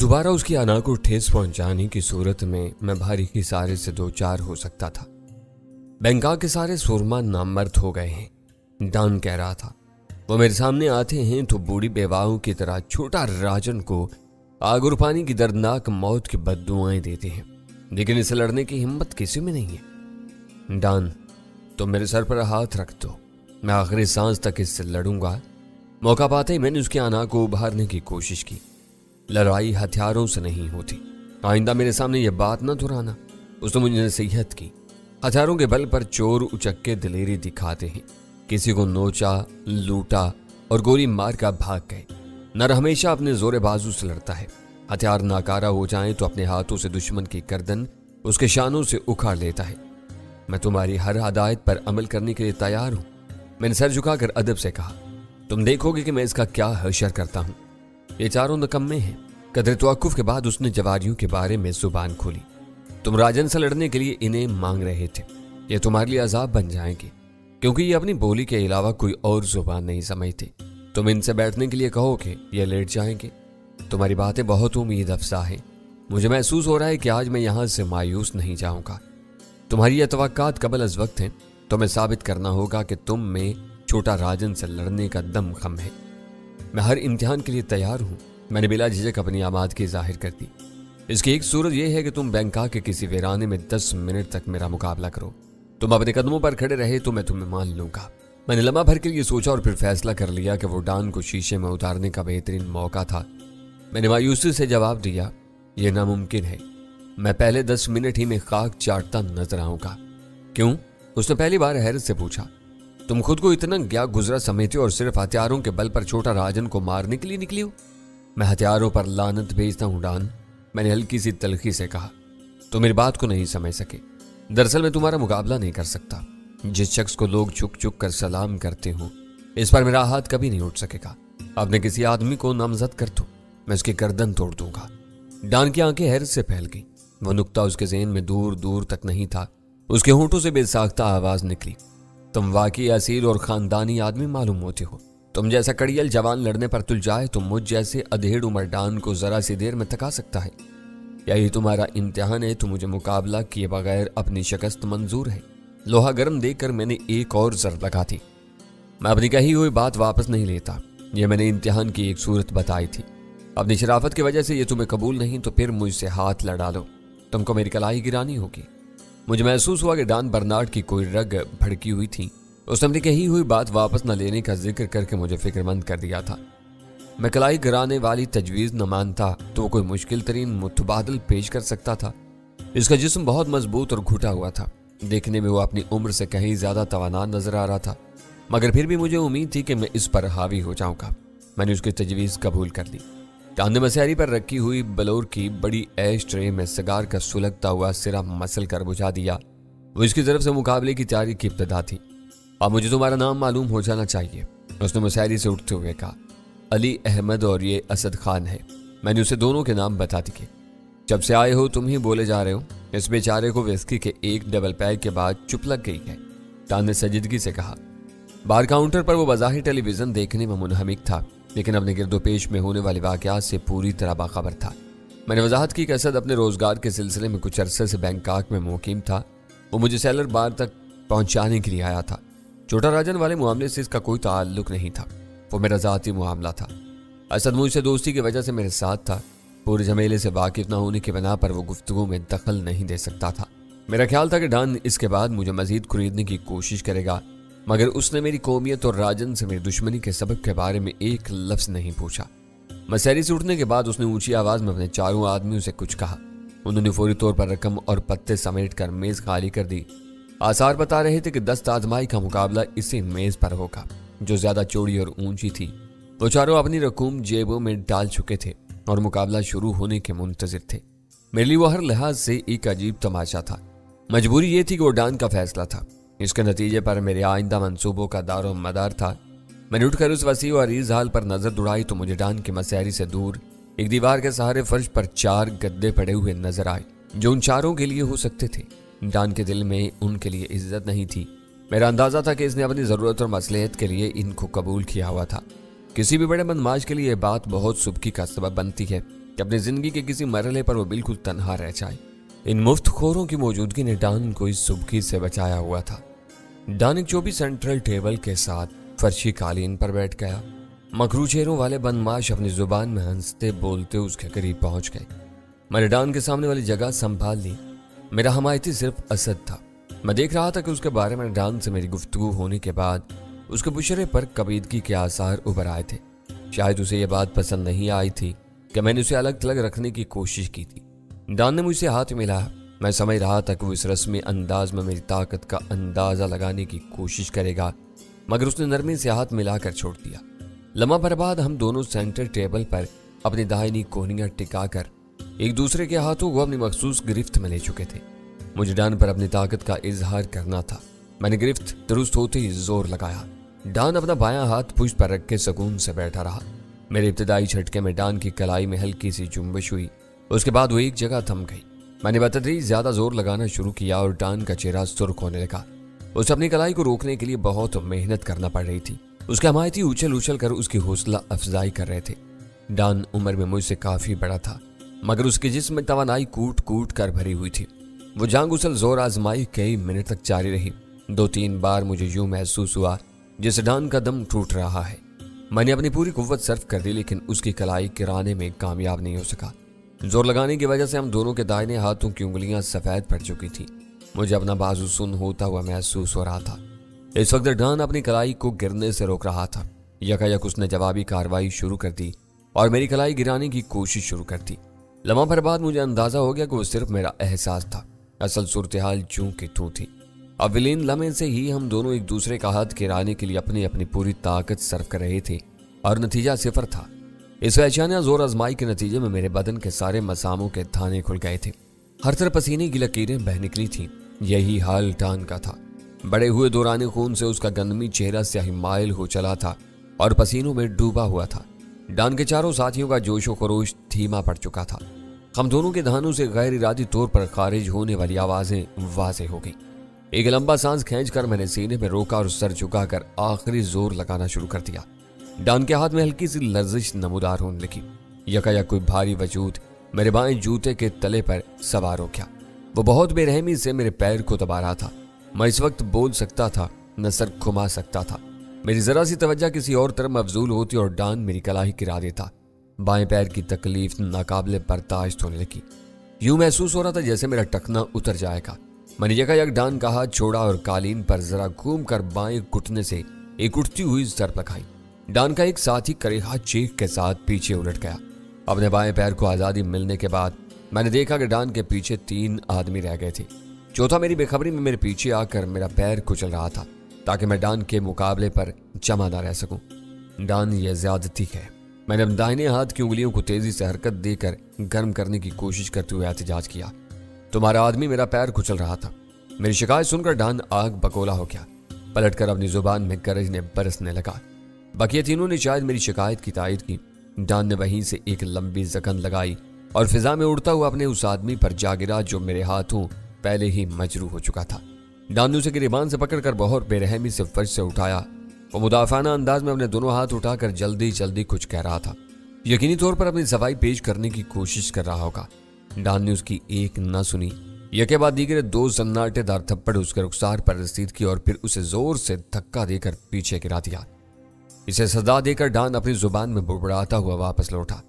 दोबारा उसकी अना को ठेस पहुंचाने की सूरत में मैं भारी की सारे से दो चार हो सकता था। बैंकॉक के सारे सुरमा नामर्द हो गए हैं, डॉन कह रहा था। वो मेरे सामने आते हैं तो बूढ़ी बेवाओं की तरह छोटा राजन को आग और पानी की दर्दनाक मौत की बद्दुआएं देते हैं, लेकिन इसे लड़ने की हिम्मत किसी में नहीं है। डॉन, तुम मेरे सर पर हाथ रख दो, मैं आखिरी सांस तक इससे लड़ूंगा। मौका पाते ही मैंने उसकी अना को उभारने की कोशिश की। लड़ाई हथियारों से नहीं होती, आइंदा मेरे सामने यह बात न दोहराना। उसने मुझे नसीहत की। हथियारों के बल पर चोर उचक्के दिलेरी दिखाते हैं, किसी को नोचा, लूटा और गोली मार कर भाग गए। नर हमेशा अपने जोरे बाजू से लड़ता है। हथियार नाकारा हो जाए तो अपने हाथों से दुश्मन की गर्दन उसके शानों से उखाड़ लेता है। मैं तुम्हारी हर हदायत पर अमल करने के लिए तैयार हूं, मैंने सर झुकाकर अदब से कहा। तुम देखोगे कि मैं इसका क्या हशर करता हूं। ये चारों निकम्मे हैं। कदर तवक्कुफ के बाद उसने जवारियों के बारे में जुबान खोली। तुम राजन से लड़ने के लिए इन्हें मांग रहे थे, ये तुम्हारे लिए अजाब बन जाएंगे, क्योंकि ये अपनी बोली के अलावा कोई और जुबान नहीं समझते। तुम इनसे बैठने के लिए कहोगे, ये लेट जाएंगे। तुम्हारी बातें बहुत उम्मीद अफजा है। मुझे महसूस हो रहा है कि आज मैं यहां से मायूस नहीं जाऊंगा। तुम्हारी ये तवक्कात कबल अज वक्त है। तुम्हें साबित करना होगा कि तुम में छोटा राजन से लड़ने का दम खम है। मैं हर इम्तिहान के लिए तैयार हूं, मैंने बिला झिझक अपनी आमादगी जाहिर कर दी। इसकी एक सूरत यह है कि तुम बैंकॉक के किसी वीराने में 10 मिनट तक मेरा मुकाबला करो। तुम अपने कदमों पर खड़े रहे तो मैं तुम्हें मान लूंगा। मैंने लम्हा भर के लिए सोचा और फिर फैसला कर लिया कि वो डॉन को शीशे में उतारने का बेहतरीन मौका था। मैंने मायूसी से जवाब दिया, यह नामुमकिन है। मैं पहले 10 मिनट ही में खाक चाटता नजर आऊंगा। क्यों? उसने पहली बार हैरत से पूछा। तुम खुद को इतना क्या गुजरा समझते हो और सिर्फ हथियारों के बल पर छोटा राजन को मारने के लिए निकली हो? मैं हथियारों पर लानत भेजता हूं डॉन, मैंने हल्की सी तलखी से कहा। तो मेरी बात को नहीं समझ सके। दरअसल मैं तुम्हारा मुकाबला नहीं कर सकता। जिस शख्स को लोग झुक झुक कर सलाम करते हो, इस पर मेरा हाथ कभी नहीं उठ सकेगा। अपने किसी आदमी को नामजद कर दो, मैं उसकी गर्दन तोड़ दूंगा। डॉन की आंखें हैरत से फैल गई। वो नुक्ता उसके ज़हन में दूर दूर तक नहीं था। उसके होंठों से बेसाख्ता आवाज निकली। तुम वाकई असील और खानदानी आदमी मालूम होते हो। तुम जैसा कड़ियल जवान लड़ने पर तुल जाए तो मुझ जैसे अधेड़ उम्र डॉन को जरा सी देर में थका सकता है। यही तुम्हारा इम्तिहान है तो मुझे मुकाबला किए बगैर अपनी शिकस्त मंजूर है। लोहा गर्म देखकर मैंने एक और जर लगा दी। मैं अपनी कही हुई बात वापस नहीं लेता। यह मैंने इम्तिहान की एक सूरत बताई थी। अपनी शराफत की वजह से ये तुम्हें कबूल नहीं तो फिर मुझसे हाथ लड़ा लो, तुमको मेरी कलाई गिरानी होगी। मुझे महसूस हुआ कि डॉन बर्नार्ड की कोई रग भड़की हुई थी। उसने अपनी कही हुई बात वापस न लेने का जिक्र करके मुझे फिक्रमंद कर दिया था। मैं कलाई गिराने वाली तजवीज़ न मानता तो वो कोई मुश्किल तरीन मुतबादल पेश कर सकता था। इसका जिस्म बहुत मजबूत और घुटा हुआ था। देखने में वो अपनी उम्र से कहीं ज्यादा तवाना नजर आ रहा था, मगर फिर भी मुझे उम्मीद थी कि मैं इस पर हावी हो जाऊंगा। मैंने उसकी तजवीज़ कबूल कर ली। डॉन ने मसहरी पर रखी हुई बलोर की बड़ी ऐश ट्रे में सिगार का सुलगता हुआ सिरा मसल कर बुझा दिया। वो इसकी तरफ से मुकाबले की तैयारी की इब्तिदा थी। अब मुझे तुम्हारा नाम मालूम हो जाना चाहिए, उसने मसहरी से उठते हुए कहा। अली अहमद और ये असद खान है। मैंने उसे दोनों के नाम बता दिए। जब से आए हो तुम ही बोले जा रहे हो। इस बेचारे को विस्की के एक डबल पैक के बाद चुप लग गई है, डॉन ने संजीदगी से कहा। बार काउंटर पर वो बज़ाहिर टेलीविजन देखने में मुनहमिक था, लेकिन अपने गिरदोपेश में होने वाले वाक़यात से पूरी तरह बाखबर था। मैंने वजाहत की कि असद अपने रोजगार के सिलसिले में कुछ अरसे से बैंकॉक में मुकीम था। वो मुझे सेलर बार तक पहुंचाने के लिए आया था। छोटा राजन वाले मामले से इसका कोई ताल्लुक नहीं था, वो मेरा ज़ाती मामला था। असद मुझसे दोस्ती की वजह से मेरे साथ था। पूरे झमेले से वाकिफ न होने की बिना पर वो गुफ्तगू में दखल नहीं दे सकता था। मेरा ख्याल था कि डॉन इसके बाद मुझे मजीद खरीदने की कोशिश करेगा, मगर उसने मेरी कौमियत और राजन से मेरी दुश्मनी के सबब के बारे में एक लफ्ज नहीं पूछा। मसहरी से उठने के बाद उसने ऊंची आवाज में अपने चारों आदमियों से कुछ कहा। उन्होंने फौरी तौर पर रकम और पत्ते समेट कर मेज खाली कर दी। आसार बता रहे थे कि 10 आजमाई का मुकाबला इसी मेज पर होगा, जो ज्यादा चौड़ी और ऊंची थी। वो चारों अपनी रकूम जेबों में डाल चुके थे और मुकाबला शुरू होने के मुंतजिर थे। मेरे लिए वो हर लिहाज से एक अजीब तमाशा था। मजबूरी ये थी कि वो डॉन का फैसला था। इसके नतीजे पर मेरे आइंदा मंसूबों का दारो मदार था। मैंने उठकर उस वसी और अरीज हाल पर नजर दौड़ाई तो मुझे डॉन की मसहरी से दूर एक दीवार के सहारे फर्श पर 4 गद्दे पड़े हुए नजर आए, जो उन चारों के लिए हो सकते थे। डॉन के दिल में उनके लिए इज्जत नहीं थी। मेरा अंदाजा था कि इसने अपनी जरूरत और मसलहत के लिए इनको कबूल किया हुआ था। किसी भी बड़े बदमाश के लिए यह बात बहुत सुबकी का सबब बनती है। कि अपनी जिंदगी के किसी मरहले पर वो बिल्कुल तन्हा रह जाए। इन मुफ्तखोरों की मौजूदगी ने डान को इस सुबकी से बचाया हुआ था। डान एक चौबी सेंट्रल टेबल के साथ फर्शी कालीन पर बैठ गया। मकरू चेहरों वाले बदमाश अपनी जुबान में हंसते बोलते उसके करीब पहुंच गए। मैंने डान के सामने वाली जगह संभाल ली। मेरा हमायती सिर्फ असद था। मैं देख रहा था कि उसके बारे में डान से मेरी गुफ्तगू होने के बाद उसके बुशरे पर कबीदगी के आसार उभर आए थे। शायद उसे यह बात पसंद नहीं आई थी कि मैंने उसे अलग थलग रखने की कोशिश की थी। डान ने मुझसे हाथ मिलाया। मैं समझ रहा था कि वो इस रस्मी अंदाज में मेरी ताकत का अंदाजा लगाने की कोशिश करेगा, मगर उसने नरमी से हाथ मिलाकर छोड़ दिया। लम्हा भर बाद हम दोनों सेंटर टेबल पर अपनी दाहिनी कोहनियां टिकाकर एक दूसरे के हाथों को अपनी मखसूस गिरफ्त में ले चुके थे। मुझे डान पर अपनी ताकत का इजहार करना था। मैंने गिरफ्त दुरुस्त होते ही जोर लगाया। डान अपना बायां हाथ पुष्ट पर रख के सुकून से बैठा रहा। मेरे इब्तिदाई झटके में डान की कलाई में हल्की सी जुम्बिश हुई। उसके बाद वो एक जगह थम गई। मैंने बतदरीज ज्यादा जोर लगाना शुरू किया और डान का चेहरा सुर्ख होने लगा। उसे अपनी कलाई को रोकने के लिए बहुत मेहनत करना पड़ रही थी। उसके हमायती उछल उछल कर उसकी हौसला अफजाई कर रहे थे। डान उम्र में मुझसे काफी बड़ा था, मगर उसके जिस्म में तवानाई कूट कूट कर भरी हुई थी। वो जांग उछल जोर आजमाई कई मिनट तक जारी रही। 2-3 बार मुझे यूं महसूस हुआ जैसे डान का दम टूट रहा है। मैंने अपनी पूरी कुव्वत सर्फ कर दी, लेकिन उसकी कलाई गिराने में कामयाब नहीं हो सका। जोर लगाने की वजह से हम दोनों के दाहिने हाथों की उंगलियां सफेद पड़ चुकी थी। मुझे अपना बाजू सुन्न होता हुआ महसूस हो रहा था। इस वक्त डान अपनी कलाई को गिरने से रोक रहा था। यकायक उसने जवाबी कार्रवाई शुरू कर दी और मेरी कलाई गिराने की कोशिश शुरू कर दी। लम्हा भर बाद मुझे अंदाजा हो गया कि वो सिर्फ मेरा एहसास था। असल सूरत हाल जूं की तूं थी। अब विलीन लम्हे से ही हम दोनों एक दूसरे का हाथ गिराने के लिए अपनी अपनी पूरी ताकत सर्व कर रहे थे और नतीजा सिफर था। इस वैचानिया जोर आजमाई के नतीजे में मेरे बदन के सारे मसामों के थाने खुल गए थे। हर तरफ पसीने की लकीरें बह निकली थीं। यही हाल डान का था। बड़े हुए दौराने खून से उसका गंदमी चेहरा स्याही माइल हो चला था और पसीनों में डूबा हुआ था। डान के चारों साथियों का जोशो खरोश धीमा पड़ चुका था। हम दोनों के धानों से गैर इरादी तौर पर खारिज होने वाली आवाजें वाज़ेह हो गई। एक लंबा सांस खींचकर मैंने सीने में रोका और सर झुकाकर आखिरी जोर लगाना शुरू कर दिया। डान के हाथ में हल्की सी लर्जिश नमूदार होने लगी। यकायक कोई भारी वजूद मेरे बाएं जूते के तले पर सवार हो गया। वो बहुत बेरहमी से मेरे पैर को दबा रहा था। मैं इस वक्त बोल सकता था, न सर घुमा सकता था। मेरी जरा सी तवज्जो किसी और तरफ मबजूल होती और डान मेरी कलाई गिरा देता। बाएं पैर की तकलीफ नाकाबिले बर्दाश्त होने लगी। यूं महसूस हो रहा था जैसे मेरा टखना उतर जाएगा। मैंने यकायक डान का हाथ छोड़ा और कालीन पर जरा घूम कर बाएं घुटने से एक उठती हुई जरब लगाई। डान का एक साथी करेहा चीख के साथ पीछे उलट गया। अपने बाएं पैर को आजादी मिलने के बाद मैंने देखा कि डान के पीछे 3 आदमी रह गए थे। चौथा मेरी बेखबरी में मेरे पीछे आकर मेरा पैर कुचल रहा था ताकि मैं डान के मुकाबले पर जमा ना रह सकूं। डान ये ज्यादती है। मैंने अपने दाहिने हाथ की उंगलियों को तेजी से हरकत देकर गर्म करने की कोशिश करते हुए एहतजाज किया। तुम्हारा आदमी मेरा पैर कुचल रहा था। मेरी शिकायत सुनकर डान आग बकोला हो गया। पलटकर अपनी जुबान में गरजने बरसने लगा। बाकी तीनों ने शायद मेरी शिकायत की तायद की। डान ने वहीं से एक लंबी जखन लगाई और फिजा में उड़ता हुआ अपने उस आदमी पर जा गिरा जो मेरे हाथों पहले ही मजरू हो चुका था। डान ने उसे गिरेबान से पकड़कर बहुत बेरहमी से फर्श से उठाया। वो मुदाफाना अंदाज में अपने दोनों हाथ उठाकर जल्दी जल्दी कुछ कह रहा था। यकीनी तौर पर अपनी सफाई पेश करने की कोशिश कर रहा होगा। डान ने उसकी एक न सुनी। यके बाद दीगरे 2 सन्नाटेदार थप्पड़ उसके रुखसार पर रसीद की और फिर उसे जोर से धक्का देकर पीछे गिरा दिया। इसे सजा देकर डान अपनी जुबान में बुड़बुड़ाता हुआ वापस लौटा।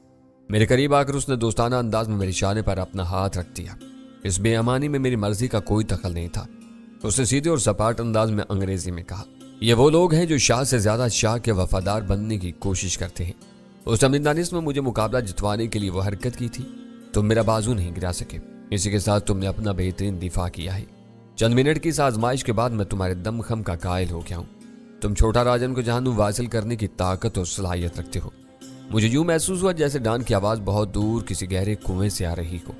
मेरे करीब आकर उसने दोस्ताना अंदाज में मेरे शाने पर अपना हाथ रख दिया। इस बेअमानी में मेरी मर्जी का कोई दखल नहीं था। उसने सीधे और सपाट अंदाज में अंग्रेजी में कहा, ये वो लोग हैं जो शाह से ज्यादा शाह के वफादार बनने की कोशिश करते हैं। उस दानिश में मुझे मुकाबला जितवाने के लिए वो हरकत की थी। तुम मेरा बाजू नहीं गिरा सके। इसी के साथ तुमने अपना बेहतरीन दिफा किया है। चंद मिनट की इस आजमाइश के बाद मैं तुम्हारे दमखम का कायल हो गया हूँ। तुम छोटा राजन को जहां वासिल करने की ताकत और सलाहियत रखते हो। मुझे यूं महसूस हुआ जैसे डान की आवाज बहुत दूर किसी गहरे कुएं से आ रही हो।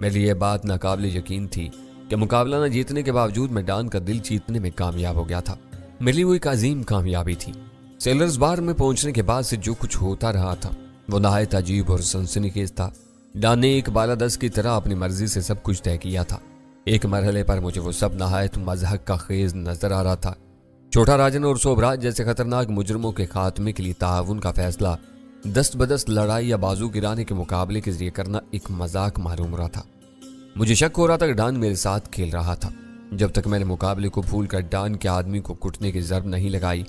मेरे लिए बात नाकाबिले यकीन थी कि मुकाबला न जीतने के बावजूद मैं डान का दिल जीतने में कामयाब हो गया था। मेरे लिए वो एक अजीम कामयाबी थी। सेलर्स बार में पहुंचने के बाद से जो कुछ होता रहा था वो नहायत अजीब और सनसनीखेज था। डान ने एक बालादस्त की तरह अपनी मर्जी से सब कुछ तय किया था। एक मरहले पर मुझे वो सब नहायत मजहक का खेज नजर आ रहा था। छोटा राजन और सोबराज जैसे खतरनाक मुजरमों के खात्मे के लिए ताउन का फैसला दस्त बदस्त लड़ाई या बाजू गिराने के मुकाबले के जरिए करना एक मजाक मालूम हो रहा था। मुझे शक हो रहा था कि डॉन मेरे साथ खेल रहा था। जब तक मैंने मुकाबले को भूलकर डॉन के आदमी को कुटने की जर्ब नहीं लगाई,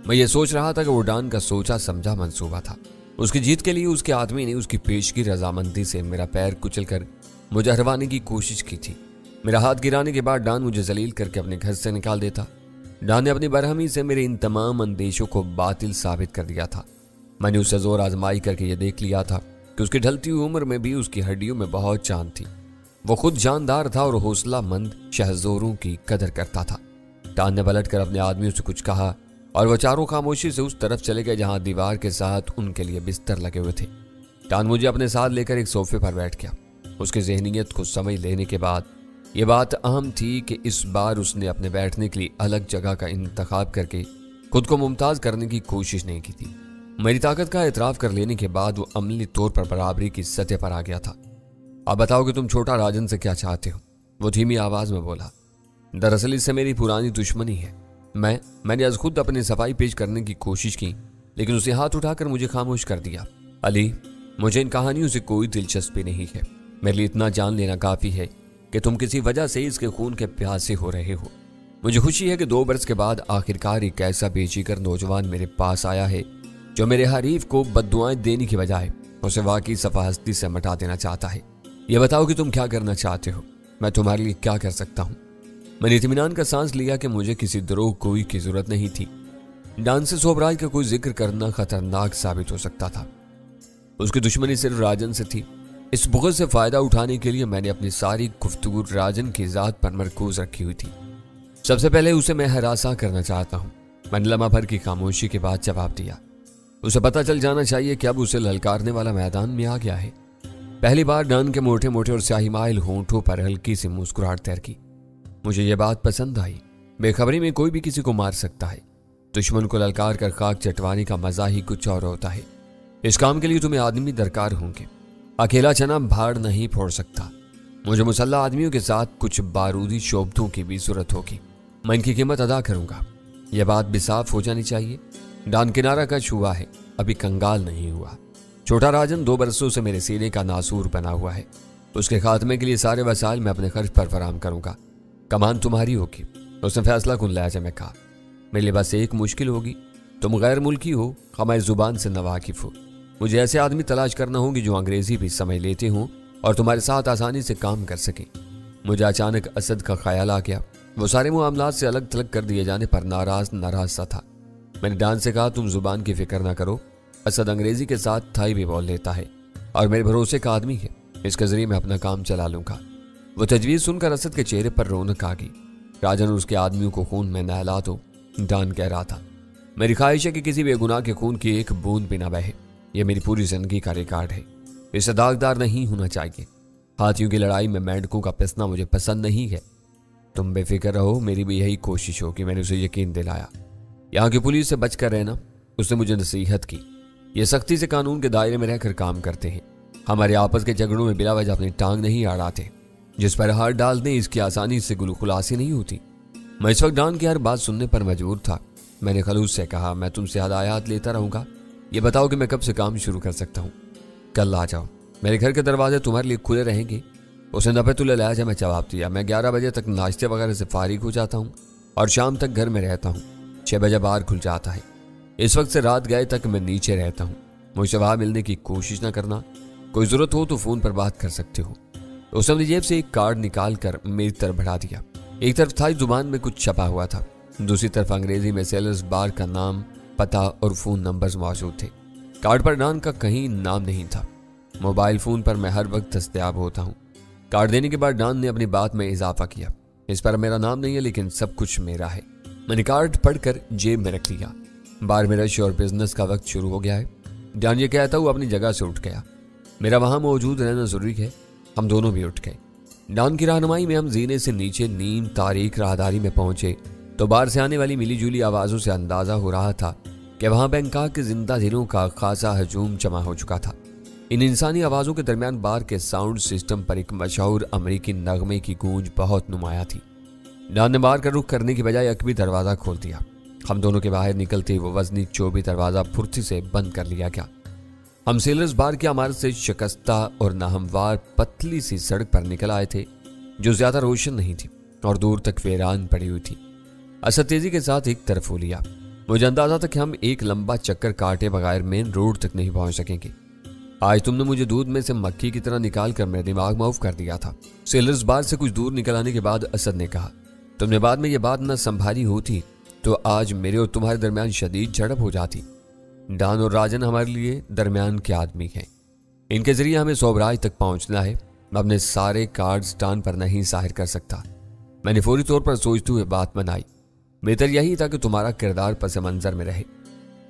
मैं ये सोच रहा था कि वो डॉन का सोचा समझा मंसूबा था। उसकी जीत के लिए उसके आदमी ने उसकी पेशगी रजामंदी से मेरा पैर कुचलकर मुझे हरवाने की कोशिश की थी। मेरा हाथ गिराने के बाद डॉन मुझे जलील करके अपने घर से निकाल देता। डॉन ने अपनी बरहमी से मेरे इन तमाम अंदेशों को बातिल साबित कर दिया था। मैंने उससे जोर आजमाई करके ये देख लिया था कि उसकी ढलती हुई उम्र में भी उसकी हड्डियों में बहुत जान थी। वो खुद जानदार था और हौसला मंद शहजोरों की कदर करता था। डॉन ने पलट कर अपने आदमियों से कुछ कहा और वह चारों खामोशी से उस तरफ चले गए जहां दीवार के साथ उनके लिए बिस्तर लगे हुए थे। डॉन मुझे अपने साथ लेकर एक सोफे पर बैठ गया। उसकी ज़हनियत को समझ लेने के बाद ये बात अहम थी कि इस बार उसने अपने बैठने के लिए अलग जगह का इंतखाब करके खुद को मुमताज करने की कोशिश नहीं की थी। मेरी ताकत का एतराफ़ कर लेने के बाद वो अमली तौर पर बराबरी की सतह पर आ गया था। अब बताओ कि तुम छोटा राजन से क्या चाहते हो? वो धीमी आवाज में बोला। दरअसल इससे मेरी पुरानी दुश्मनी है। मैंने आज खुद अपनी सफाई पेश करने की कोशिश की, लेकिन उसे हाथ उठाकर मुझे खामोश कर दिया। अली, मुझे इन कहानियों से कोई दिलचस्पी नहीं है। मेरे लिए इतना जान लेना काफी है कि तुम किसी वजह से इसके खून के प्यासे हो रहे हो। मुझे खुशी है कि 2 बरस के बाद आखिरकार एक ऐसा बेजिगर नौजवान मेरे पास आया है जो मेरे हरीफ को बद्दुआएं देने की बजाय उसे वाकई सफाहस्ती से मिटा देना चाहता है। यह बताओ कि तुम क्या करना चाहते हो? मैं तुम्हारे लिए क्या कर सकता हूँ? मैंने इत्मीनान का सांस लिया कि मुझे किसी द्रोह कोई की जरूरत नहीं थी। डॉन से सोबराज का कोई जिक्र करना खतरनाक साबित हो सकता था। उसकी दुश्मनी सिर्फ राजन से थी। इस बुग़्ज़ से फायदा उठाने के लिए मैंने अपनी सारी गुफ्तगू राजन की जात पर मरकूज रखी हुई थी। सबसे पहले उसे मैं हरासा करना चाहता हूँ। मैंने लम्हा भर की खामोशी के बाद जवाब दिया। उसे पता चल जाना चाहिए कि अब उसे ललकारने वाला मैदान में आ गया है। पहली बार डॉन के मोटे मोटे और स्याही माइल होंठों पर हल्की सी मुस्कुराहट तैरकी। मुझे यह बात पसंद आई। बेखबरी में कोई भी किसी को मार सकता है। दुश्मन को ललकार कर खाक चटवाने का मजा ही कुछ और होता है। इस काम के लिए तुम्हें आदमी दरकार होंगे। अकेला चना भाड़ नहीं फोड़ सकता। मुझे मुसल्ला आदमियों के साथ कुछ बारूदी शोबतों की भी जरूरत होगी। मैं इनकी कीमत अदा करूंगा। यह बात भी साफ हो जानी चाहिए। डॉन किनारा का छुआ है, अभी कंगाल नहीं हुआ। छोटा राजन 2 बरसों से मेरे सीने का नासूर बना हुआ है। उसके खात्मे के लिए सारे वसाइल मैं अपने खर्च पर फराम करूंगा। कमान तुम्हारी होगी। उसने फैसला कुन लहजे में कहा। मेरे लिए बस एक मुश्किल होगी। तुम गैर मुल्की हो, हमारी जुबान से नवाकिफ हो। मुझे ऐसे आदमी तलाश करना होगी जो अंग्रेजी भी समझ लेते हों और तुम्हारे साथ आसानी से काम कर सके। मुझे अचानक असद का ख्याल आ गया। वो सारे मामलात से अलग थलग कर दिए जाने पर नाराज सा था। मैंने डॉन से कहा, तुम जुबान की फिक्र ना करो। असद अंग्रेजी के साथ थाई भी बोल लेता है और मेरे भरोसे का आदमी है। इसके जरिए मैं अपना काम चला लूंगा। वो तजवीज़ सुनकर असद के चेहरे पर रौनक आ गई। राजन उसके आदमियों को खून में नहला दो, डॉन कह रहा था। मेरी ख्वाहिश है कि किसी बेगुनाह के खून की एक बूंद भी ना बहे। यह मेरी पूरी जिंदगी का रिकॉर्ड है। इसे दागदार नहीं होना चाहिए। हाथियों की लड़ाई में मेंढकों का पिसना मुझे पसंद नहीं है। तुम बेफिक्र रहो, मेरी भी यही कोशिश हो कि मैंने उसे यकीन दिलाया। यहाँ की पुलिस से बचकर रहना। उसने मुझे नसीहत की। ये सख्ती से कानून के दायरे में रहकर काम करते हैं। हमारे आपस के झगड़ों में बिला वजह अपनी टांग नहीं अड़ाते। जिस पर हाथ डाल दें इसकी आसानी से गुलखुलासी नहीं होती। मैं इस वक्त डॉन की हर बात सुनने पर मजबूर था। मैंने खलूस से कहा, मैं तुमसे हदायत लेता रहूंगा। ये बताओ कि मैं कब से काम शुरू कर सकता हूँ? कल आ जाओ, मेरे घर के दरवाजे तुम्हारे लिए खुले रहेंगे। उसने नफेतुल्लाह लहजे में जवाब दिया। मैं 11 बजे तक नाश्ते वगैरह से फारिग हो जाता हूँ और शाम तक घर में रहता हूँ। 6 बजे बाहर खुल जाता है। इस वक्त से रात गए तक मैं नीचे रहता हूँ। मुझसे वहां मिलने की कोशिश न करना। कोई जरूरत हो तो फोन पर बात कर सकते हो। उसने अपनी जेब से एक कार्ड निकाल कर मेरी तरफ बढ़ा दिया। एक तरफ थाई जुबान में कुछ छपा हुआ था, दूसरी तरफ अंग्रेजी में सेलर्स बार का नाम, पता और फोन नंबर्स मौजूद थे। कार्ड पर डॉन का कहीं नाम नहीं था। मोबाइल फोन पर मैं हर वक्त दस्तयाब होता हूँ। कार्ड देने के बाद डॉन ने अपनी बात में इजाफा किया। इस पर मेरा नाम नहीं है, लेकिन सब कुछ मेरा है। मैंने कार्ड पढ़कर जेब में रख लिया। बार में रश और बिजनेस का वक्त शुरू हो गया है। डॉन ये कहता हुआ अपनी जगह से उठ गया। मेरा वहां मौजूद रहना जरूरी है। हम दोनों भी उठ गए। डॉन की रहनुमाई में हम जीने से नीचे नीम तारीख राहदारी में पहुंचे तो बाहर से आने वाली मिली जुली आवाजों से अंदाजा हो रहा था कि वहां बैंकॉक के जिंदा दिलों का खासा हजूम जमा हो चुका था। इन इंसानी आवाजों के दरमियान बार के साउंड सिस्टम पर एक मशहूर अमेरिकी नगमे की गूंज बहुत नुमाया थी। डॉन ने बार का रुख करने की बजाय अकबी दरवाजा खोल दिया। हम दोनों के बाहर निकलते ही वो वजनी चोबी दरवाजा फुर्ती से बंद कर लिया गया। हम सेलर्स बार की इमारत से शिकस्ता और नाहमवार पतली सी सड़क पर निकल आए थे जो ज्यादा रोशन नहीं थी और दूर तक वीरान पड़ी हुई थी। असद तेजी के साथ एक तरफ हो लिया। मुझे अंदाजा था कि हम एक लंबा चक्कर काटे बगैर मेन रोड तक नहीं पहुंच सकेंगे। आज तुमने मुझे दूध में से मक्खी की तरह निकाल कर मेरे दिमाग में ऑफ कर दिया था। सेलर्स बार से कुछ दूर निकल आने के बाद असद ने कहा, तुमने बाद में ये बात न संभाली होती तो आज मेरे और तुम्हारे दरमियान शदीद झड़प हो जाती। डॉन और राजन हमारे लिए दरमियान के आदमी हैं। इनके जरिए हमें सोबराज तक पहुंचना है। मैं अपने सारे कार्ड्स डॉन पर नहीं जाहिर कर सकता। मैंने फौरी तौर पर सोचते हुए बात बनाई। बेहतर यही था कि तुम्हारा किरदार पस मंजर में रहे।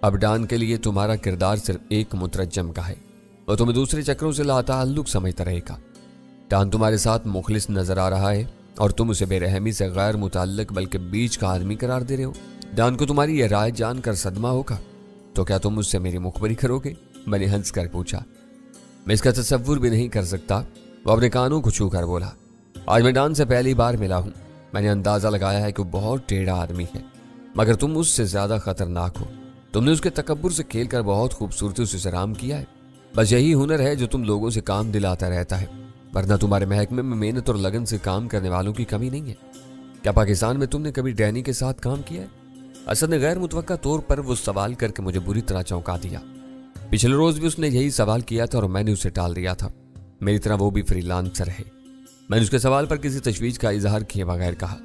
अब डॉन के लिए तुम्हारा किरदार सिर्फ एक मुतरज्जम का है। वो तुम्हें दूसरे चक्रों से लाताल्लुक समझता रहेगा। डॉन तुम्हारे साथ मुखलिस नजर आ रहा है और तुम उसे बेरहमी से गैर मुताल्लिक बल्कि बीच का आदमी करार दे रहे हो। डॉन को तुम्हारी यह राय जानकर सदमा होगा तो क्या तुम मुझसे मेरी मुखबरी करोगे? मैंने हंस कर पूछा। मैं इसका तसव्वुर भी नहीं कर सकता। वो अपने कानों को छू कर बोला, आज मैं डॉन से पहली बार मिला हूं। मैंने अंदाजा लगाया है कि वो बहुत टेढ़ा आदमी है, मगर तुम उससे ज्यादा खतरनाक हो। तुमने उसके तकब्बुर से खेलकर बहुत खूबसूरती से सलाम किया है। बस यही हुनर है जो तुम लोगों से काम दिलाता रहता है, वरना तुम्हारे महकमे में मेहनत और लगन से काम करने वालों की कमी नहीं है। क्या पाकिस्तान में तुमने कभी डैनी के साथ काम किया है? असद ने गैर मुतवक्का तौर पर वो सवाल करके मुझे बुरी तरह चौंका दिया। पिछले रोज भी उसने यही सवाल किया था और मैंने उसे टाल दिया था। मेरी तरह वो भी फ्रीलांसर है। मैंने उसके सवाल पर किसी तशवीश का इजहार किए बगैर कहा,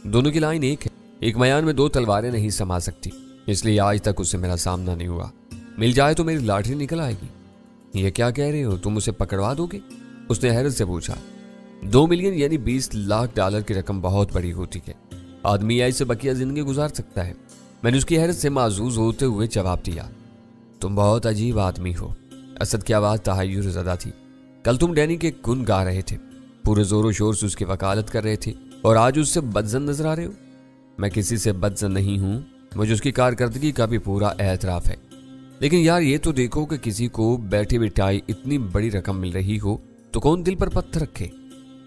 दोनों की लाइन एक है। एक मयान में दो तलवारें नहीं समा सकती, इसलिए आज तक उससे मेरा सामना नहीं हुआ। मिल जाए तो मेरी लाटरी निकल आएगी। ये क्या कह रहे हो, तुम उसे पकड़वा दोगे? उसने हैरत से पूछा। 2 मिलियन यानी 20 लाख डॉलर की रकम बहुत बड़ी होती है। आदमी ऐसे बकिया जिंदगी गुजार सकता है। मैंने उसकी हैरत से माजूज होते हुए जवाब दिया, तुम बहुत अजीब आदमी हो। असद की आवाज तहय्युर ज़दा थी। कल तुम डैनी के गुन गा रहे थे, पूरे जोरों शोर से उसकी वकालत कर रहे थे और आज उससे बदजन नजर आ रहे हो। मैं किसी से बदजन नहीं हूं, मुझे उसकी कारकर्दगी का भी पूरा एतराफ है। लेकिन यार ये तो देखो कि किसी को बैठे बिठाई इतनी बड़ी रकम मिल रही हो तो कौन दिल पर पत्थर रखे?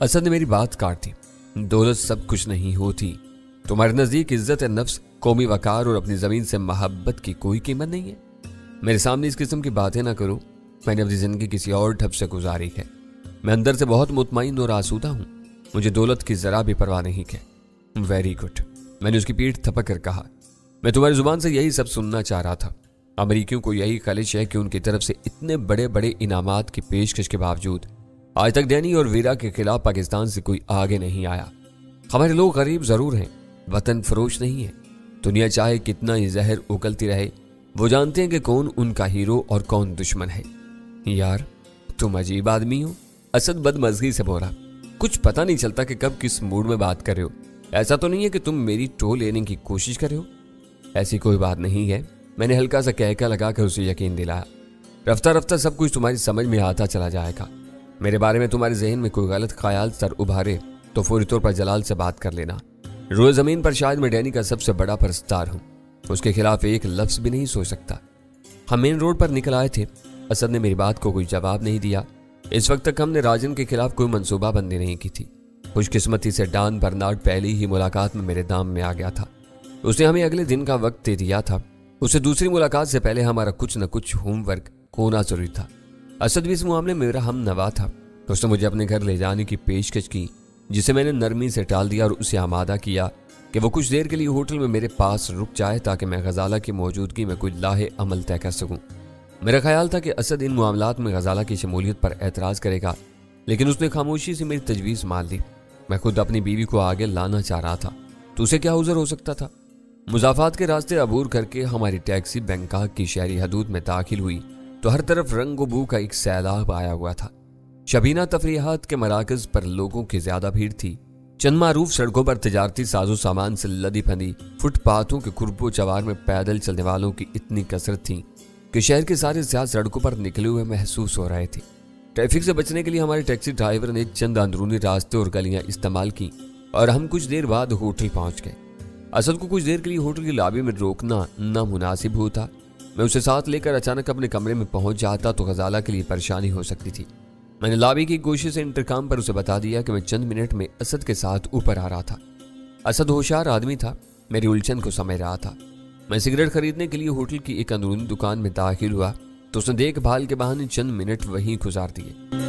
असद ने मेरी बात काट दी। दौलत सब कुछ नहीं होती। तुम्हारे नजदीक इज्जत नफ्स, कौमी वकार और अपनी जमीन से मोहब्बत की कोई कीमत नहीं है। मेरे सामने इस किस्म की बातें ना करो। मैंने अपनी जिंदगी किसी और ढब से गुजारी है। मैं अंदर से बहुत मुतमईन और आसूदा हूँ। मुझे दौलत की जरा भी परवाह नहीं है। वेरी गुड, मैंने उसकी पीठ थपक कर कहा। मैं तुम्हारी जुबान से यही सब सुनना चाह रहा था। अमरीकियों को यही खलिश है कि उनकी तरफ से इतने बड़े बड़े इनामात की पेशकश के बावजूद आज तक डैनी और वीरा के खिलाफ पाकिस्तान से कोई आगे नहीं आया। हमारे लोग गरीब जरूर हैं, वतन फरोश नहीं है। दुनिया चाहे कितना ही जहर उगलती रहे, वो जानते हैं कि कौन उनका हीरो और कौन दुश्मन है। यार तुम अजीब आदमी हो, असद बदमज़गी से बोला। कुछ पता नहीं चलता कि कब किस मूड में बात कर रहे हो। ऐसा तो नहीं है कि तुम मेरी टो लेने की कोशिश कर रहे हो? ऐसी कोई बात नहीं है, मैंने हल्का सा कहका लगाकर उसे यकीन दिलाया। रफ्ता रफ्ता सब कुछ तुम्हारी समझ में आता चला जाएगा। मेरे बारे में तुम्हारे जहन में कोई गलत ख्याल सर उभारे तो फौरी तौर पर जलाल से बात कर लेना। रोए जमीन पर शायद मैं डैनी का सबसे बड़ा परस्तार हूँ, उसके खिलाफ एक लफ्ज भी नहीं सोच सकता। हम मेन रोड पर निकल आए थे। असद ने मेरी बात को कोई जवाब नहीं दिया। इस वक्त तक हमने राजन के खिलाफ कोई मंसूबाबंदी नहीं की थी। खुशकिस्मती से डॉन बर्नार्ड पहली ही मुलाकात में मेरे दाम में आ गया था। उसने हमें अगले दिन का वक्त दे दिया था। उससे दूसरी मुलाकात से पहले हमारा कुछ न कुछ होमवर्क होना जरूरी था। असद भी इस मामले में मेरा हम नवा था। उसने मुझे अपने घर ले जाने की पेशकश की, जिसे मैंने नरमी से टाल दिया और उसे आमादा किया कि वो कुछ देर के लिए होटल में मेरे पास रुक जाए ताकि मैं गजाला की मौजूदगी में कोई लाहे अमल तय कर सकूं। मेरा ख्याल था कि असद इन मामलात में गजाला की शमूलियत पर एतराज़ करेगा, लेकिन उसने खामोशी से मेरी तजवीज़ मान ली। मैं खुद अपनी बीवी को आगे लाना चाह रहा था तो उसे क्या उज़र हो सकता था। मुज़ाफ़ात के रास्ते अबूर करके हमारी टैक्सी बैंकॉक की शहरी हदूद में दाखिल हुई तो हर तरफ रंग व बू का एक सैलाब आया हुआ था। शबीना तफरीहात के मराकज पर लोगों की ज्यादा भीड़ थी। चंद मारूफ सड़कों पर तिजारती साजो सामान से लदी फंदी फुटपाथों के कुर्बो चवार में पैदल चलने वालों की इतनी कसरत थी कि शहर के सारे सियाह सड़कों पर निकले हुए महसूस हो रहे थे। ट्रैफिक से बचने के लिए हमारे टैक्सी ड्राइवर ने चंद अंदरूनी रास्ते और गलियां इस्तेमाल की और हम कुछ देर बाद होटल पहुंच गए। असद को कुछ देर के लिए होटल की लॉबी में रोकना नामुनासिब होता। मैं उसे साथ लेकर अचानक अपने कमरे में पहुंच जाता तो गजाला के लिए परेशानी हो सकती थी। मैंने लॉबी की कोशिश से इंटरकॉम पर उसे बता दिया कि मैं चंद मिनट में असद के साथ ऊपर आ रहा था। असद होशियार आदमी था, मेरी उलझन को समझ रहा था। मैं सिगरेट खरीदने के लिए होटल की एक अंदरूनी दुकान में दाखिल हुआ तो उसने देखभाल के बहाने चंद मिनट वहीं गुजार दिए।